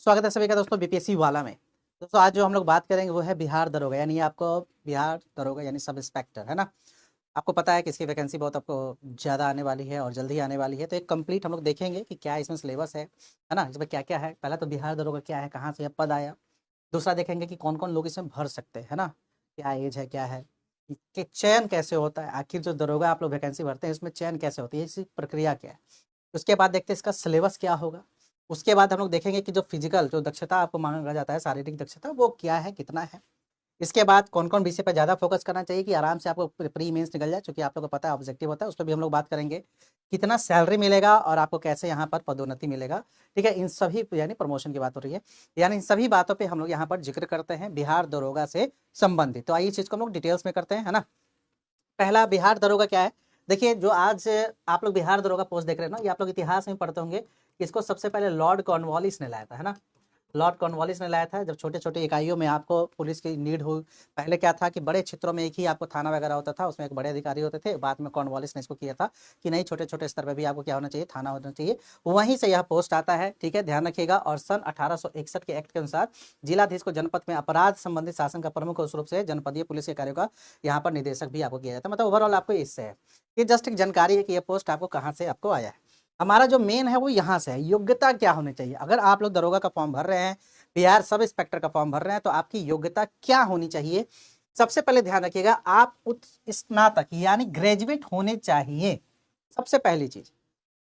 स्वागत है सभी का दोस्तों बीपीएससी वाला में। दोस्तों आज जो हम लोग बात करेंगे वो है बिहार दरोगा, यानी आपको बिहार दरोगा यानी सब इंस्पेक्टर है ना। आपको पता है कि इसकी वैकेंसी बहुत आपको ज़्यादा आने वाली है और जल्दी आने वाली है, तो एक कंप्लीट हम लोग देखेंगे कि क्या इसमें सिलेबस है ना, इसमें क्या क्या है। पहला तो बिहार दरोगा क्या है, कहाँ से यह पद आया। दूसरा देखेंगे कि कौन कौन लोग इसमें भर सकते हैं, है ना, क्या एज है, क्या है कि चयन कैसे होता है, आखिर जो दरोगा आप लोग वैकेंसी भरते हैं इसमें चयन कैसे होती है, इसकी प्रक्रिया क्या है। उसके बाद देखते हैं इसका सिलेबस क्या होगा। उसके बाद हम लोग देखेंगे कि जो फिजिकल जो दक्षता आपको मांगा जाता है, शारीरिक दक्षता, वो क्या है, कितना है। इसके बाद कौन कौन विषय पर ज़्यादा फोकस करना चाहिए कि आराम से आपको प्री मेंस निकल जाए, क्योंकि आप लोगों को पता है ऑब्जेक्टिव होता है, उस पर भी हम लोग बात करेंगे। कितना सैलरी मिलेगा और आपको कैसे यहाँ पर पदोन्नति मिलेगा, ठीक है, इन सभी यानी प्रमोशन की बात हो रही है, यानी इन सभी बातों पर हम लोग यहाँ पर जिक्र करते हैं बिहार दरोगा से संबंधित। तो आइए इस चीज़ को हम लोग डिटेल्स में करते हैं, है ना। पहला बिहार दरोगा क्या है। देखिए जो आज आप लोग बिहार दरोगा पोस्ट देख रहे हैं ना, ये आप लोग इतिहास में पढ़ते होंगे। इसको सबसे पहले लॉर्ड कॉर्नवालिस ने लाया था, है ना। लॉर्ड कॉर्नवालिस ने लाया था जब छोटे छोटे इकाइयों में आपको पुलिस की नीड हो। पहले क्या था कि बड़े क्षेत्रों में एक ही आपको थाना वगैरह होता था, उसमें एक बड़े अधिकारी होते थे। बाद में कॉर्नवालिस ने इसको किया था कि नहीं, छोटे छोटे स्तर पर भी आपको क्या होना चाहिए, थाना होना चाहिए। वहीं से यह पोस्ट आता है, ठीक है, ध्यान रखिएगा। और सन 1861 के एक्ट के अनुसार जिलाधीश को जनपद में अपराध संबंधित शासन का प्रमुख रूप से जनपदीय पुलिस के कार्यों का यहाँ पर निदेशक भी आपको किया जाता है। मतलब ओवरऑल आपको इससे है, ये जस्ट एक जानकारी है कि यह पोस्ट आपको कहाँ से आपको आया है। हमारा जो मेन है वो यहाँ से है, योग्यता क्या होनी चाहिए। अगर आप लोग दरोगा का फॉर्म भर रहे हैं, बिहार सब इंस्पेक्टर का फॉर्म भर रहे हैं, तो आपकी योग्यता क्या होनी चाहिए। सबसे पहले ध्यान रखिएगा, आप उच्च स्नातक यानी ग्रेजुएट होने चाहिए। सबसे पहली चीज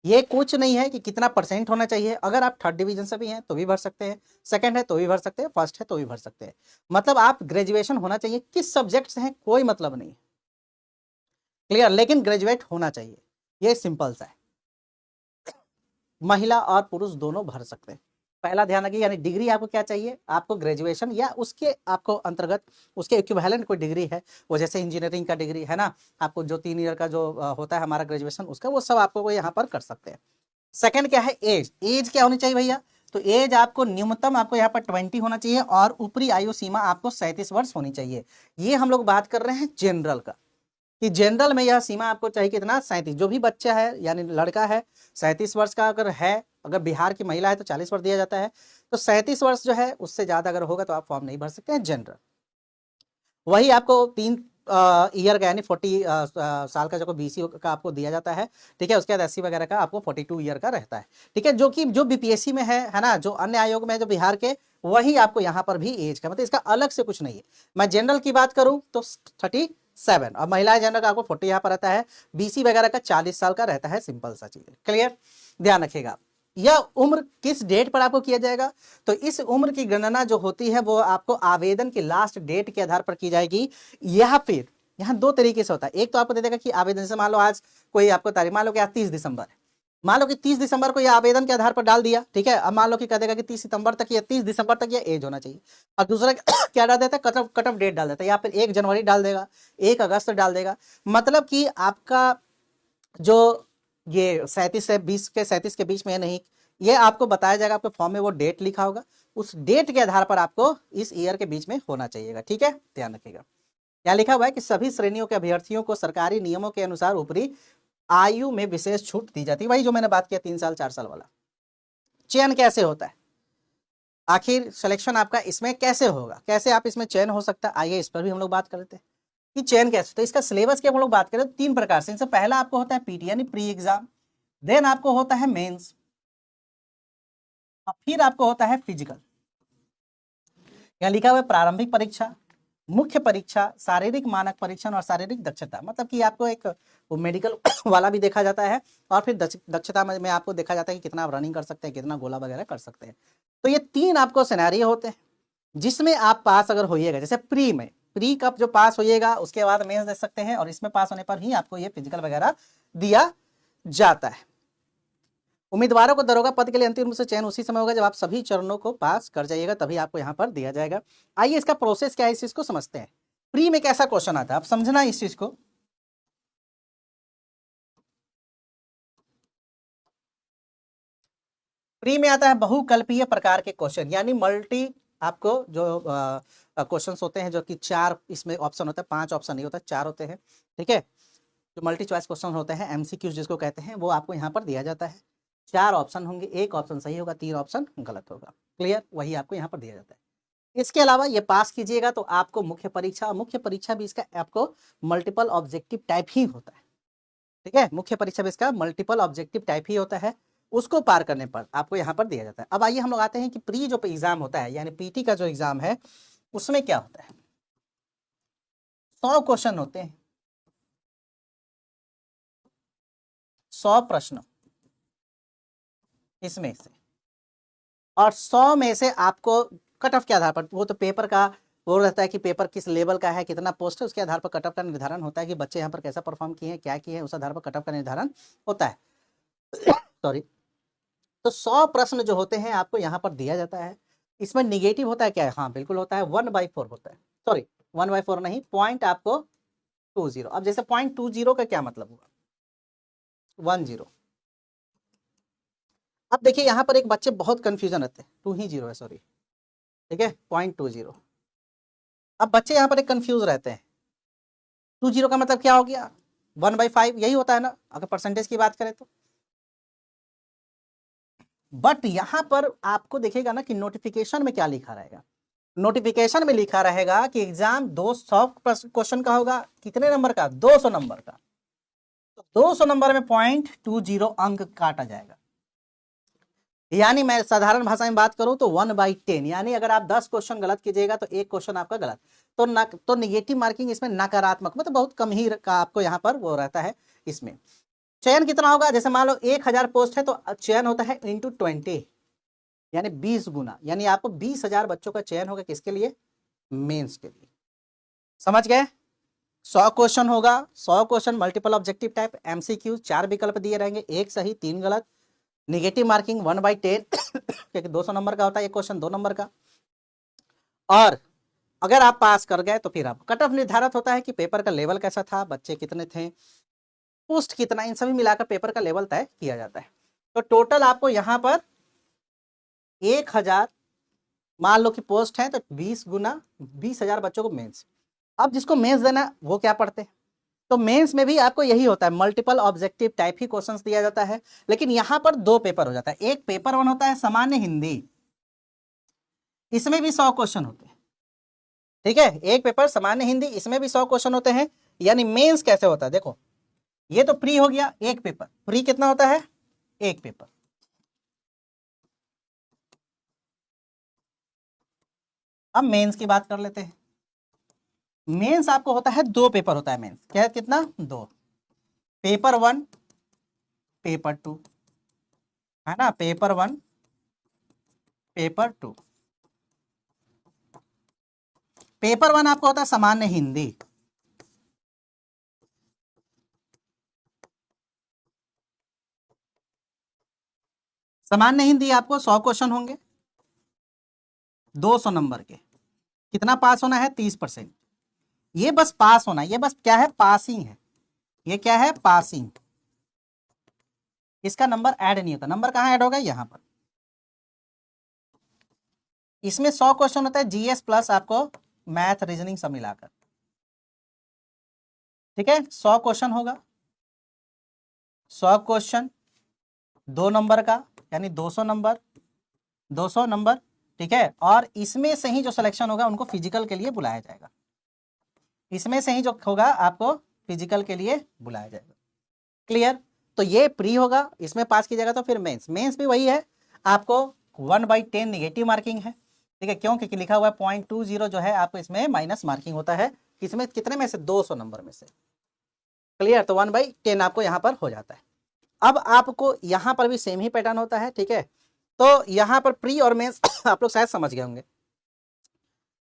ये कुछ नहीं है कि कितना परसेंट होना चाहिए। अगर आप थर्ड डिवीजन से भी हैं तो भी भर सकते हैं, सेकंड है तो भी भर सकते हैं, फर्स्ट है तो भी भर सकते हैं। मतलब आप ग्रेजुएशन होना चाहिए, किस सब्जेक्ट से हैं कोई मतलब नहीं, क्लियर, लेकिन ग्रेजुएट होना चाहिए, ये सिंपल सा है। महिला और पुरुष दोनों भर सकते हैं। पहला ध्यान रखिए, यानी डिग्री आपको क्या चाहिए, आपको ग्रेजुएशन या उसके आपको अंतर्गत उसके इक्विवेलेंट कोई डिग्री है, वो जैसे इंजीनियरिंग का डिग्री है ना, आपको जो 3 ईयर का जो होता है हमारा ग्रेजुएशन, उसका वो सब आपको यहाँ पर कर सकते हैं। सेकंड क्या है, एज। एज क्या होनी चाहिए भैया, तो एज आपको न्यूनतम आपको यहाँ पर 20 होना चाहिए और ऊपरी आयु सीमा आपको 37 वर्ष होनी चाहिए। ये हम लोग बात कर रहे हैं जनरल का, कि जनरल में यह सीमा आपको चाहिए कितना, 37। जो भी बच्चा है यानी लड़का है 37 वर्ष का अगर है, अगर बिहार की महिला है तो 40 वर्ष दिया जाता है। तो 37 वर्ष जो है उससे ज्यादा अगर होगा तो आप फॉर्म नहीं भर सकते हैं जनरल। वही आपको 3 ईयर का यानी 40 साल का जो बीसी का आपको दिया जाता है, ठीक है। उसके बाद 80 वगैरह का आपको 42 ईयर का रहता है, ठीक है। जो कि जो बीपीएससी में है ना, जो अन्य आयोग में है जो बिहार के, वही आपको यहाँ पर भी एज का, मतलब इसका अलग से कुछ नहीं है। मैं जनरल की बात करूं तो 37 और महिला जनरल का आपको 40 यहाँ पर रहता है, बीसी वगैरह का 40 साल का रहता है। सिंपल सा चीज, क्लियर, ध्यान रखिएगा। यह उम्र किस डेट पर आपको किया जाएगा, तो इस उम्र की गणना जो होती है वो आपको आवेदन की लास्ट डेट के आधार पर की जाएगी, या फिर यहाँ 2 तरीके से होता है। एक तो आपको दे देगा कि आवेदन से, मान लो आज कोई आपको तारीख, मान लो कि आज 30 दिसंबर है, मान लो कि 30 दिसंबर को यह आवेदन के आधार पर डाल दिया, ठीक है। अब मान लो कि कह देगा कि 30 सितंबर तक या 30 दिसंबर तक यह एज होना चाहिए। और दूसरा क्या डाल देता है, कट ऑफ डेट डाल देता है, या फिर 1 जनवरी डाल देगा, 1 अगस्त डाल देगा। मतलब कि आपका जो ये 37 से 20 के 37 के बीच में नहीं, ये आपको बताया जाएगा, आपके फॉर्म में वो डेट लिखा होगा, उस डेट के आधार पर आपको इस ईयर के बीच में होना चाहिएगा, ठीक है, ध्यान रखिएगा। यहाँ लिखा हुआ है कि सभी श्रेणियों के अभ्यर्थियों को सरकारी नियमों के अनुसार ऊपरी आयु में विशेष छूट दी जाती है। वही जो मैंने बात किया 3 साल 4 साल वाला। चयन कैसे होता है, आखिर सिलेक्शन आपका इसमें कैसे होगा, कैसे आप इसमें चयन हो सकता है, आइए इस पर भी हम लोग बात कर लेते हैं कि चयन कैसे। तो इसका सिलेबस की हम लोग बात करें तो 3 प्रकार से। इनसे पहला आपको होता है पीटी यानी प्री एग्जाम, देन आपको होता है मेंस, और फिर आपको होता है फिजिकल। यहाँ लिखा हुआ है प्रारंभिक परीक्षा, मुख्य परीक्षा, शारीरिक मानक परीक्षण और शारीरिक दक्षता। मतलब कि आपको एक वो मेडिकल वाला भी देखा जाता है, और फिर दक्षता में आपको देखा जाता है कि कितना आप रनिंग कर सकते हैं, कितना गोला वगैरह कर सकते हैं। तो ये 3 आपको सिनेरियो होते हैं जिसमें आप पास अगर होइएगा, जैसे प्री में, प्री कप जो पास होइएगा उसके बाद मेंस दे सकते हैं, और इसमें पास होने पर ही आपको ये फिजिकल वगैरह दिया जाता है। उम्मीदवारों को दरोगा पद के लिए अंतिम रूप से चयन उसी समय होगा जब आप सभी चरणों को पास कर जाइएगा, तभी आपको यहाँ पर दिया जाएगा। आइए इसका प्रोसेस क्या है इस चीज को समझते हैं। प्री में कैसा क्वेश्चन आता है, आप समझना इस चीज को। प्री में आता है बहुकल्पीय प्रकार के क्वेश्चन, यानी मल्टी, आपको जो क्वेश्चन होते हैं जो कि 4 इसमें ऑप्शन होता है, 5 ऑप्शन नहीं होता, 4 होते हैं, ठीक है। जो मल्टी चॉइस क्वेश्चन होते हैं, एमसीक्यूज जिसको कहते हैं, वो आपको यहाँ पर दिया जाता है। 4 ऑप्शन होंगे, 1 ऑप्शन सही होगा, 3 ऑप्शन गलत होगा। क्लियर, वही आपको यहाँ पर दिया जाता है। इसके अलावा ये पास कीजिएगा तो आपको मुख्य परीक्षा भी इसका आपको मल्टीपल ऑब्जेक्टिव टाइप ही होता है, ठीक है, मुख्य परीक्षा भी इसका मल्टीपल ऑब्जेक्टिव टाइप ही होता है, उसको पार करने पर आपको यहाँ पर दिया जाता है। अब आइए हम लोग आते हैं कि प्री जो एग्जाम होता है यानी पीटी का जो एग्जाम है उसमें क्या होता है। 100 क्वेश्चन होते हैं, 100 प्रश्न इसमें से, और 100 में से आपको कट ऑफ के आधार पर, वो तो पेपर का वो रहता है कि पेपर किस लेवल का है, कितना पोस्ट है, उसके आधार पर कट ऑफ का निर्धारण होता है कि बच्चे यहाँ पर कैसा परफॉर्म किए हैं, क्या किए हैं, उस आधार पर कट ऑफ का निर्धारण होता है। सॉरी, तो 100 प्रश्न जो होते हैं आपको यहाँ पर दिया जाता है। इसमें निगेटिव होता है क्या? हाँ बिल्कुल होता है, 1/4 होता है, सॉरी 1/4 नहीं, पॉइंट आपको 20। अब जैसे 0.20 का क्या मतलब हुआ, 10। अब देखिए यहाँ पर एक बच्चे बहुत कंफ्यूजन रहते हैं, 2 ही 0 है, सॉरी, ठीक है, 0.20। अब बच्चे यहाँ पर एक कंफ्यूज रहते हैं, 20 का मतलब क्या हो गया, 1/5 यही होता है ना अगर परसेंटेज की बात करें तो। बट यहां पर आपको देखिएगा ना कि नोटिफिकेशन में क्या लिखा रहेगा, नोटिफिकेशन में लिखा रहेगा कि एग्जाम 200 क्वेश्चन का होगा, कितने नंबर का, 200 नंबर का, तो 200 नंबर में 0.20 अंक काटा जाएगा। यानी मैं साधारण भाषा में बात करूं तो 1/10, यानी अगर आप 10 क्वेश्चन गलत कीजिएगा तो एक क्वेश्चन आपका गलत, तो निगेटिव मार्किंग इसमें नकारात्मक, मतलब बहुत कम ही का आपको यहाँ पर वो रहता है। इसमें चयन कितना होगा, जैसे मान लो 1000 पोस्ट है तो चयन होता है इंटू 20, यानी 20 गुना, यानी आपको 20,000 बच्चों का चयन होगा, किसके लिए, मेंस के लिए। समझ गए, 100 क्वेश्चन होगा, 100 question multiple objective type, MCQ, 4 विकल्प दिए रहेंगे, 1 सही 3 गलत, निगेटिव मार्किंग 1/10 क्योंकि 200 नंबर का होता है, एक क्वेश्चन 2 नंबर का। और अगर आप पास कर गए तो फिर आप कट ऑफ निर्धारित होता है कि पेपर का लेवल कैसा था, बच्चे कितने थे, पोस्ट कितना, इन सभी मिलाकर पेपर का लेवल तय किया जाता है। तो टोटल आपको यहाँ पर 1000, मान लो कि पोस्ट है तो 20 गुना 20,000 बच्चों को मेंस। अब जिसको मेंस देना वो क्या पढ़ते हैं, तो मेंस में भी आपको यही होता है, मल्टीपल ऑब्जेक्टिव टाइप ही क्वेश्चंस दिया जाता है, लेकिन यहां पर 2 पेपर हो जाता है। एक पेपर 1 होता है सामान्य हिंदी, इसमें भी 100 क्वेश्चन होते हैं, ठीक है, एक पेपर सामान्य हिंदी, इसमें भी 100 क्वेश्चन होते हैं। यानी मेंस कैसे होता है, देखो ये तो प्री हो गया, एक पेपर, प्री कितना होता है, एक पेपर। अब मेंस की बात कर लेते हैं। मेंस आपको होता है 2 पेपर होता है मेंस, क्या है, कितना, 2, पेपर 1 पेपर 2, है ना, पेपर 1 पेपर 2। पेपर 1 आपको होता है सामान्य हिंदी, सामान्य हिंदी आपको 100 क्वेश्चन होंगे, 200 नंबर के, कितना पास होना है, 30%। ये बस पास होना, ये बस क्या है, पासिंग है, ये क्या है, पासिंग, इसका नंबर ऐड नहीं होता। नंबर कहां ऐड होगा, यहां पर। इसमें 100 क्वेश्चन होता है जीएस प्लस आपको मैथ रीजनिंग सब मिलाकर, ठीक है, 100 क्वेश्चन होगा, 100 क्वेश्चन 2 नंबर का, यानी 200 नंबर, 200 नंबर, ठीक है। और इसमें से ही जो सिलेक्शन होगा उनको फिजिकल के लिए बुलाया जाएगा, इसमें से ही जो होगा आपको फिजिकल के लिए बुलाया जाएगा। क्लियर, तो ये प्री होगा, इसमें पास कीजिएगा तो फिर मेंस, मेंस भी वही है, आपको 1/10 निगेटिव मार्किंग है, ठीक है, क्यों, क्योंकि लिखा हुआ है 0.20 जो है आपको इसमें माइनस मार्किंग होता है, इसमें कितने में से, 200 नंबर में से। क्लियर, तो 1/10 आपको यहाँ पर हो जाता है। अब आपको यहाँ पर भी सेम ही पैटर्न होता है, ठीक है, तो यहाँ पर प्री और मेंस आप लोग शायद समझ गए होंगे।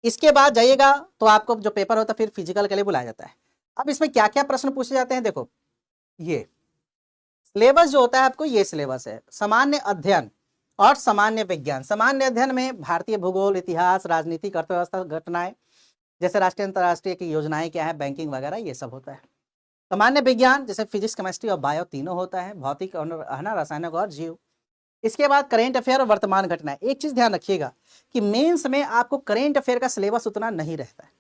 इसके बाद जाइएगा तो आपको जो पेपर होता है फिर फिजिकल के लिए बुलाया जाता है। अब इसमें क्या क्या प्रश्न पूछे जाते हैं, देखो ये सिलेबस जो होता है आपको, ये सिलेबस है, सामान्य अध्ययन और सामान्य विज्ञान। सामान्य अध्ययन में भारतीय भूगोल, इतिहास, राजनीतिक, अर्थव्यवस्था, घटनाएं, जैसे राष्ट्रीय अंतर्राष्ट्रीय की योजनाएं क्या है, बैंकिंग वगैरह, ये सब होता है। सामान्य विज्ञान जैसे फिजिक्स, केमिस्ट्री और बायो तीनों होता है, भौतिक और है ना, रासायनिक और जीव। इसके बाद करेंट अफेयर और वर्तमान घटनाएं। एक चीज ध्यान रखिएगा कि मेंस में आपको करेंट अफेयर का सिलेबस उतना नहीं रहता है,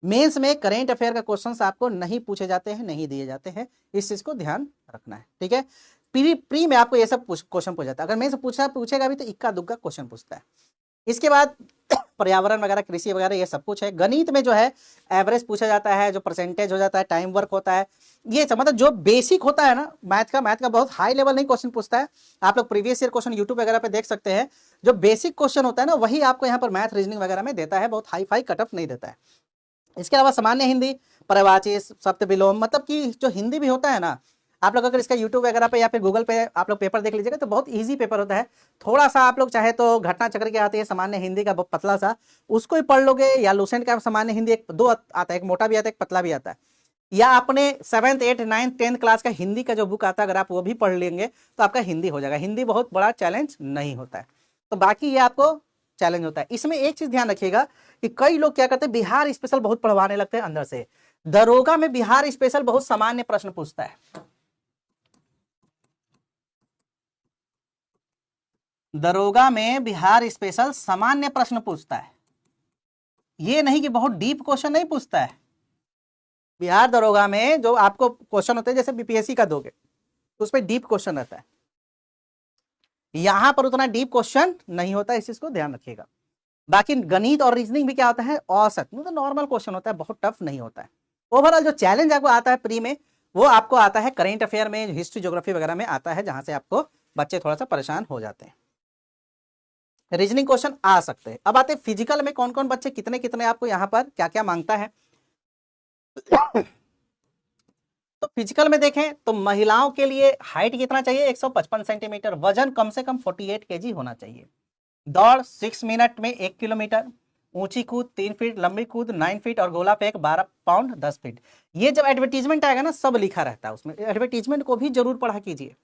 मेंस में करेंट अफेयर का क्वेश्चंस आपको नहीं पूछे जाते हैं, नहीं दिए जाते हैं, इस चीज को ध्यान रखना है, ठीक है। प्री में आपको ये सब क्वेश्चन पूछा जाता है, अगर मेंस पूछेगा भी तो इक्का दुक्का क्वेश्चन पूछता है। इसके बाद पर्यावरण वगैरह, कृषि वगैरह, ये सब कुछ है। गणित में जो है एवरेज पूछा जाता है, जो परसेंटेज हो जाता है, टाइम वर्क होता है, ये सब मतलब जो बेसिक होता है ना मैथ का बहुत हाई लेवल नहीं क्वेश्चन पूछता है। आप लोग प्रीवियस ईयर क्वेश्चन यूट्यूब वगैरह पे देख सकते हैं, जो बेसिक क्वेश्चन होता है ना वही आपको यहाँ पर मैथ रीजनिंग वगैरह में देता है, बहुत हाई फाई कट ऑफ नहीं देता है। इसके अलावा सामान्य हिंदी, पर्यायवाची, शब्द विलोम, मतलब कि जो हिंदी भी होता है ना, आप लोग अगर इसका यूट्यूब वगैरह पे या फिर गूगल पे आप लोग पेपर देख लीजिएगा तो बहुत इजी पेपर होता है। थोड़ा सा आप लोग चाहे तो घटना चक्र की आती है सामान्य हिंदी का, बहुत पतला सा, उसको ही पढ़ लोगे, या लूसेंट का सामान्य हिंदी एक दो आता है, एक मोटा भी आता है, एक पतला भी आता है, या आपने 7th 8th 9th 10th class का हिंदी का जो बुक आता है अगर आप वो भी पढ़ लेंगे तो आपका हिंदी हो जाएगा। हिंदी बहुत बड़ा चैलेंज नहीं होता है, तो बाकी ये आपको चैलेंज होता है। इसमें एक चीज ध्यान रखिएगा कि कई लोग क्या करते हैं, बिहार स्पेशल बहुत पढ़वाने लगते हैं अंदर से। दरोगा में बिहार स्पेशल बहुत सामान्य प्रश्न पूछता है। दरोगा में बिहार स्पेशल सामान्य प्रश्न पूछता है, ये नहीं कि बहुत डीप क्वेश्चन नहीं पूछता है। बिहार दरोगा में जो आपको क्वेश्चन होते हैं जैसे बीपीएससी का दोगे तो उसमें डीप क्वेश्चन रहता है, यहां पर उतना डीप क्वेश्चन नहीं होता है, इस चीज को ध्यान रखिएगा। बाकी गणित और रीजनिंग भी क्या होता है, औसत मतलब नॉर्मल क्वेश्चन होता है, बहुत टफ नहीं होता है। ओवरऑल जो चैलेंज आपको आता है प्री में वो आपको आता है करेंट अफेयर में, हिस्ट्री ज्योग्राफी वगैरह में आता है, जहां से आपको बच्चे थोड़ा सा परेशान हो जाते हैं। रीजनिंग क्वेश्चन आ सकते हैं। अब आते हैं फिजिकल में कौन कौन बच्चे कितने कितने आपको यहाँ पर क्या क्या मांगता है। तो फिजिकल में देखें तो महिलाओं के लिए हाइट कितना चाहिए, 155 सेंटीमीटर, वजन कम से कम 48 केजी होना चाहिए, दौड़ 6 मिनट में 1 किलोमीटर, ऊंची कूद 3 फीट, लंबी कूद 9 फीट और गोला फेंक 12 पाउंड 10 फीट। ये जब एडवर्टीजमेंट आएगा ना सब लिखा रहता है उसमें, एडवर्टीजमेंट को भी जरूर पढ़ा कीजिए।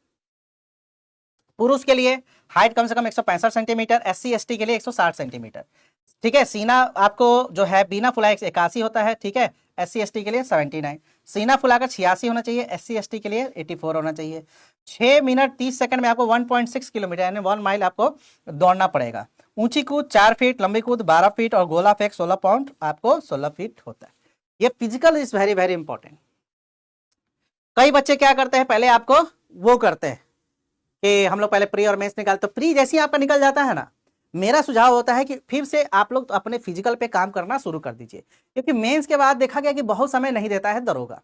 पुरुष के लिए हाइट कम से कम 165 सेंटीमीटर, SC ST के लिए 160 सेंटीमीटर, ठीक है। सीना आपको जो है बिना फुलाए 81 होता है, ठीक है। SC ST के लिए 79, सीना फुलाकर 86 होना चाहिए, SC ST के लिए 84 होना चाहिए। 6 मिनट 30 सेकंड में आपको 1.6 किलोमीटर यानी 1 माइल आपको दौड़ना पड़ेगा। ऊंची कूद 4 फीट, लंबी कूद 12 फीट और गोला फेंक 16 पाउंड आपको 16 फीट होता है। ये physical is very very important. कई बच्चे क्या करते हैं, पहले आपको वो करते हैं कि हम लोग पहले प्री और मेंस निकालते, तो प्री जैसे ही आपका निकल जाता है ना, मेरा सुझाव होता है कि फिर से आप लोग अपने फिजिकल पे काम करना शुरू कर दीजिए, क्योंकि मेंस के बाद देखा गया कि बहुत समय नहीं देता है दरोगा।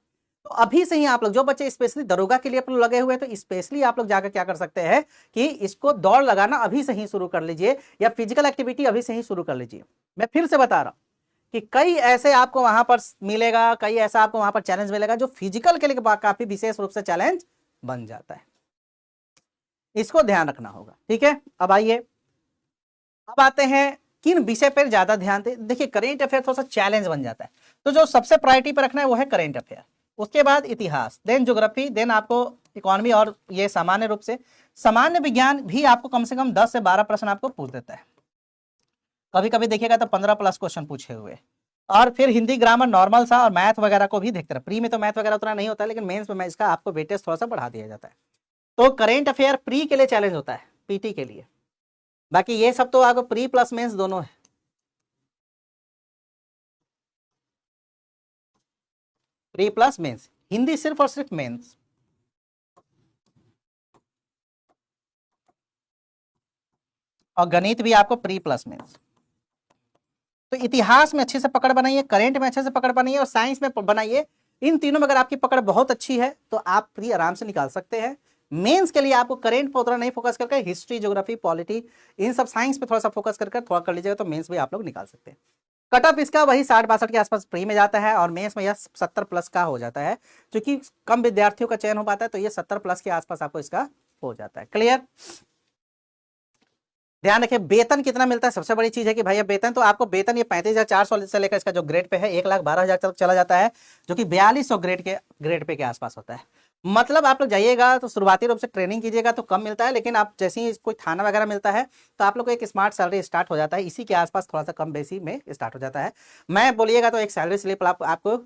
तो अभी से ही आप लोग जो बच्चे स्पेशली दरोगा के लिए आप लोग लगे हुए हैं तो स्पेशली आप लोग जाकर क्या कर सकते हैं कि इसको दौड़ लगाना अभी से ही शुरू कर लीजिए, या फिजिकल एक्टिविटी अभी से ही शुरू कर लीजिए। मैं फिर से बता रहा हूं कि कई ऐसे आपको वहां पर मिलेगा, कई ऐसा आपको वहां पर चैलेंज मिलेगा जो फिजिकल के लिए काफी विशेष रूप से चैलेंज बन जाता है, इसको ध्यान रखना होगा, ठीक है। अब आइए, अब आते हैं किन विषय पर ज्यादा ध्यान दें। देखिए करेंट अफेयर थोड़ा सा चैलेंज बन जाता है, तो जो सबसे प्रायोरिटी पर रखना है वो है करेंट अफेयर, उसके बाद इतिहास, देन ज्योग्राफी, देन आपको इकोनॉमी, और ये सामान्य रूप से सामान्य विज्ञान भी आपको कम से कम 10 से 12 प्रश्न आपको पूछ देता है, कभी कभी देखिएगा तो 15 प्लस क्वेश्चन पूछे हुए। और फिर हिंदी ग्रामर नॉर्मल सा और मैथ वगैरह को भी देखते रहे। प्री में तो मैथ वगैरह उतना नहीं होता है, लेकिन मेंस में इसका आपको वेटेज थोड़ा सा बढ़ा दिया जाता है। तो करेंट अफेयर प्री के लिए चैलेंज होता है, पीटी के लिए। बाकी ये सब तो आपको प्री प्लस मेंस दोनों है। प्री प्लस मेंस, हिंदी सिर्फ और सिर्फ मेंस। और गणित भी आपको प्री प्लस मेंस। तो इतिहास में अच्छे से पकड़ बनाइए, करेंट में अच्छे से पकड़ बनाइए और साइंस में बनाइए। इन तीनों में अगर आपकी पकड़ बहुत अच्छी है तो आप प्री आराम से निकाल सकते हैं। मेंस के लिए आपको करेंट पर उतना नहीं फोकस करके हिस्ट्री, ज्योग्राफी, पॉलिटी, इन सब साइंस पे थोड़ा सा फोकस करके थोड़ा कर लीजिएगा तो मेंस भी आप लोग निकाल सकते हैं। कट ऑफ इसका वही 60-62 के आसपास प्री में जाता है और मेंस में यह 70 प्लस का हो जाता है, क्योंकि कम विद्यार्थियों का चयन हो पाता है, तो ये 70 प्लस के आसपास आपको इसका हो जाता है। क्लियर। ध्यान रखिए वेतन कितना मिलता है, सबसे बड़ी चीज है कि भैया वेतन, तो आपको वेतन ये 35,400 से लेकर इसका जो ग्रेड पे है 1,12,000 तक चला जाता है, जो कि 4200 ग्रेड पे के आसपास होता है। मतलब आप लोग जाइएगा तो शुरुआती रूप से ट्रेनिंग कीजिएगा तो कम मिलता है, लेकिन आप जैसे ही कोई थाना वगैरह मिलता है तो आप लोग को एक स्मार्ट सैलरी स्टार्ट हो जाता है, इसी के आसपास थोड़ा सा कम बेसी में स्टार्ट हो जाता है। मैं बोलिएगा तो एक सैलरी स्लिप आपको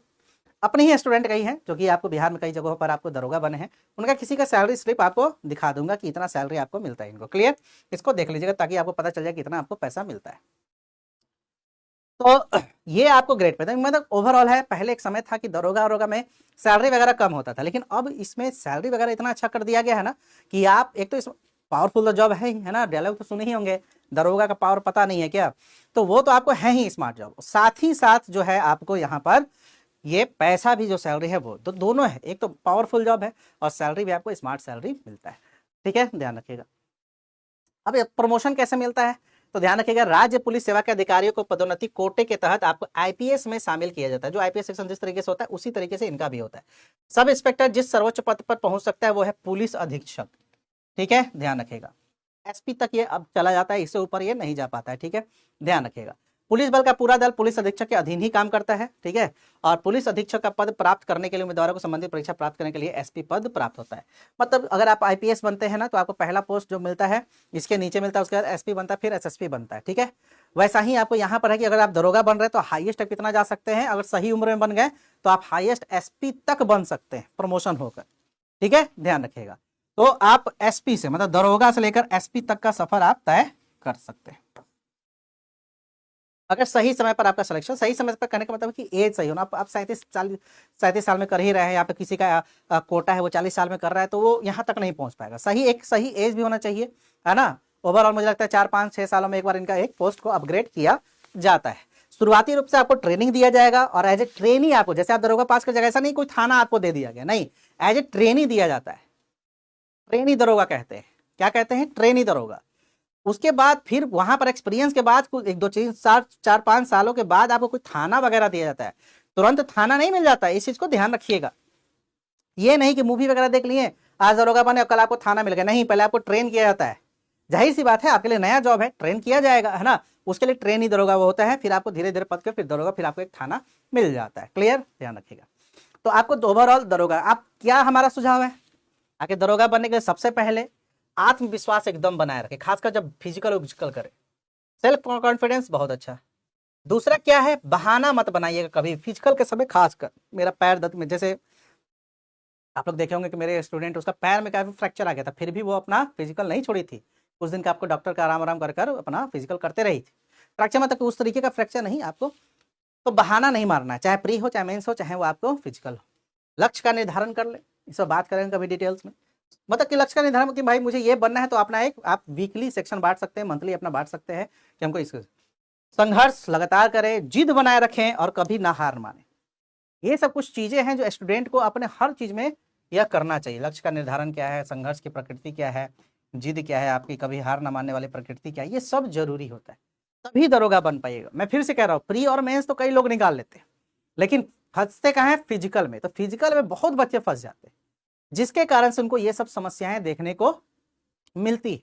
अपने ही स्टूडेंट कई हैं जो कि आपको बिहार में कई जगहों पर आपको दरोगा बने हैं, उनका किसी का सैलरी स्लिप आपको दिखा दूंगा कि इतना सैलरी आपको मिलता है इनको। क्लियर, इसको देख लीजिएगा ताकि आपको पता चल जाए कि इतना आपको पैसा मिलता है। तो ये आपको ग्रेड पे मतलब ओवरऑल है। पहले एक समय था कि दरोगा में सैलरी वगैरह कम होता था, लेकिन अब इसमें सैलरी वगैरह इतना अच्छा कर दिया गया है ना कि आप एक तो पावरफुल जॉब है ही, है ना, डायलॉग तो सुने ही होंगे, दरोगा का पावर पता नहीं है क्या, तो वो तो आपको है ही स्मार्ट जॉब। साथ ही साथ जो है आपको यहाँ पर ये पैसा भी जो सैलरी है वो तो दोनों है, एक तो पावरफुल जॉब है और सैलरी भी आपको स्मार्ट सैलरी मिलता है। ठीक है, ध्यान रखिएगा। अब प्रमोशन कैसे मिलता है, तो ध्यान रखिएगा, राज्य पुलिस सेवा के अधिकारियों को पदोन्नति कोटे के तहत आपको आईपीएस में शामिल किया जाता है। जो आईपीएस सेक्शन जिस तरीके से होता है उसी तरीके से इनका भी होता है। सब इंस्पेक्टर जिस सर्वोच्च पद पर पहुंच सकता है वो है पुलिस अधीक्षक। ठीक है, ध्यान रखिएगा, एसपी तक ये अब चला जाता है, इससे ऊपर ये नहीं जा पाता है। ठीक है, ध्यान रखिएगा। पुलिस बल का पूरा दल पुलिस अधीक्षक के अधीन ही काम करता है। ठीक है, और पुलिस अधीक्षक का पद प्राप्त करने के लिए उम्मीदवारों को संबंधित परीक्षा प्राप्त करने के लिए एसपी पद प्राप्त होता है। मतलब अगर आप आईपीएस बनते हैं ना तो आपको पहला पोस्ट जो मिलता है इसके नीचे मिलता है, उसके बाद एसपी बनता है, फिर एसएसपी बनता है। ठीक है, वैसा ही आपको यहाँ पर है कि अगर आप दरोगा बन रहे हैं तो हाईएस्ट तक कितना जा सकते हैं, अगर सही उम्र में बन गए तो आप हाईएस्ट एसपी तक बन सकते हैं प्रमोशन होकर। ठीक है, ध्यान रखिएगा। तो आप एसपी से मतलब दरोगा से लेकर एसपी तक का सफर आप तय कर सकते हैं अगर सही समय पर आपका सिलेक्शन, सही समय पर करने का मतलब कि एज सही होना। आप 37 साल में कर ही रहे हैं, या फिर किसी का कोटा है वो 40 साल में कर रहा है तो वो यहाँ तक नहीं पहुंच पाएगा। एक सही एज भी होना चाहिए, है ना। ओवरऑल मुझे लगता है 4, 5, 6 सालों में एक बार इनका एक पोस्ट को अपग्रेड किया जाता है। शुरुआती रूप से आपको ट्रेनिंग दिया जाएगा और एज ए ट्रेनी आपको, जैसे आप दरोगा पास कर जाएगा, ऐसा नहीं कोई थाना आपको दे दिया गया, नहीं, एज ए ट्रेनी दिया जाता है। ट्रेनी दरोगा कहते हैं, क्या कहते हैं, ट्रेनी दरोगा। उसके बाद फिर वहां पर एक्सपीरियंस के बाद कुछ 1, 2, 3, 4, 5 सालों के बाद आपको कोई थाना वगैरह दिया जाता है। तुरंत थाना नहीं मिल जाता है, इस चीज को ध्यान रखिएगा। ये नहीं कि मूवी वगैरह देख लिए आज दरोगा बने और कल आपको थाना मिल गया, नहीं, पहले आपको ट्रेन किया जाता है। जाहिर सी बात है, आपके लिए नया जॉब है, ट्रेन किया जाएगा, है ना। उसके लिए ट्रेन ही दरोगा वो होता है, फिर आपको धीरे धीरे पद के फिर दरोगा, फिर आपको एक थाना मिल जाता है। क्लियर, ध्यान रखिएगा। तो आपको ओवरऑल दरोगा, आप क्या हमारा सुझाव है, आगे दरोगा बनने के लिए सबसे पहले आत्मविश्वास एकदम बनाए रखे, खासकर जब फिजिकल और फिजिकल करे। सेल्फ कॉन्फिडेंस बहुत अच्छा। दूसरा क्या है, बहाना मत बनाइएगा कभी फिजिकल के समय, खासकर मेरा पैर दर्द में, जैसे आप लोग देखे होंगे कि मेरे स्टूडेंट उसका पैर में काफी फ्रैक्चर आ गया था, फिर भी वो अपना फिजिकल नहीं छोड़ी थी। कुछ दिन का आपको डॉक्टर का आराम कर अपना फिजिकल करते रही थी। फ्रैक्चर मतलब उस तरीके का फ्रैक्चर नहीं आपको, तो बहाना नहीं मारना है, चाहे प्री हो चाहे मेंस हो चाहे वो आपको फिजिकल हो। लक्ष्य का निर्धारण कर ले, इस पर बात करेंगे कभी डिटेल्स में। मतलब कि लक्ष्य का निर्धारण कि भाई मुझे ये बनना है, तो अपना एक आप वीकली सेक्शन बांट सकते हैं, मंथली अपना बांट सकते हैं कि हमको इसको संघर्ष लगातार करें, जिद बनाए रखें और कभी ना हार माने। ये सब कुछ चीजें हैं जो स्टूडेंट को अपने हर चीज में यह करना चाहिए। लक्ष्य का निर्धारण क्या है, संघर्ष की प्रकृति क्या है, जिद क्या है आपकी, कभी हार ना मानने वाली प्रकृति क्या है, ये सब जरूरी होता है, तभी दरोगा बन पाइएगा। मैं फिर से कह रहा हूँ, प्री और मेंस तो कई लोग निकाल लेते हैं, लेकिन फंसते कहाँ है, फिजिकल में। तो फिजिकल में बहुत बच्चे फंस जाते हैं, जिसके कारण से उनको ये सब समस्याएं देखने को मिलती है।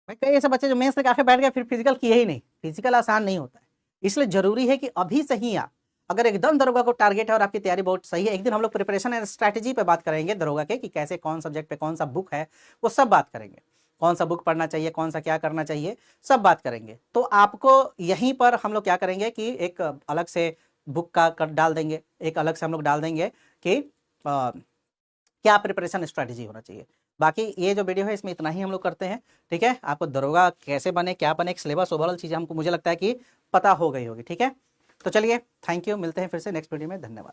मैं कई ऐसे बच्चे जो मेंस में आके बैठ गए फिर फिजिकल किए ही नहीं। फिजिकल आसान नहीं होता है, इसलिए जरूरी है कि अभी से ही आप, अगर एकदम दरोगा को टारगेट है और आपकी तैयारी बहुत सही है, एक दिन हम लोग प्रिपरेशन एंड स्ट्रैटेजी पे बात करेंगे दरोगा के, कि कैसे कौन सब्जेक्ट पे कौन सा बुक है, वो सब बात करेंगे। कौन सा बुक पढ़ना चाहिए, कौन सा क्या करना चाहिए, सब बात करेंगे। तो आपको यहीं पर हम लोग क्या करेंगे कि एक अलग से बुक का डाल देंगे, एक अलग से हम लोग डाल देंगे कि क्या प्रिपरेशन स्ट्रैटेजी होना चाहिए। बाकी ये जो वीडियो है इसमें इतना ही हम लोग करते हैं। ठीक है, आपको दरोगा कैसे बने, क्या बने, एक सिलेबस ओवरऑल चीज़ें हमको मुझे लगता है कि पता हो गई होगी। ठीक है, तो चलिए, थैंक यू, मिलते हैं फिर से नेक्स्ट वीडियो में, धन्यवाद।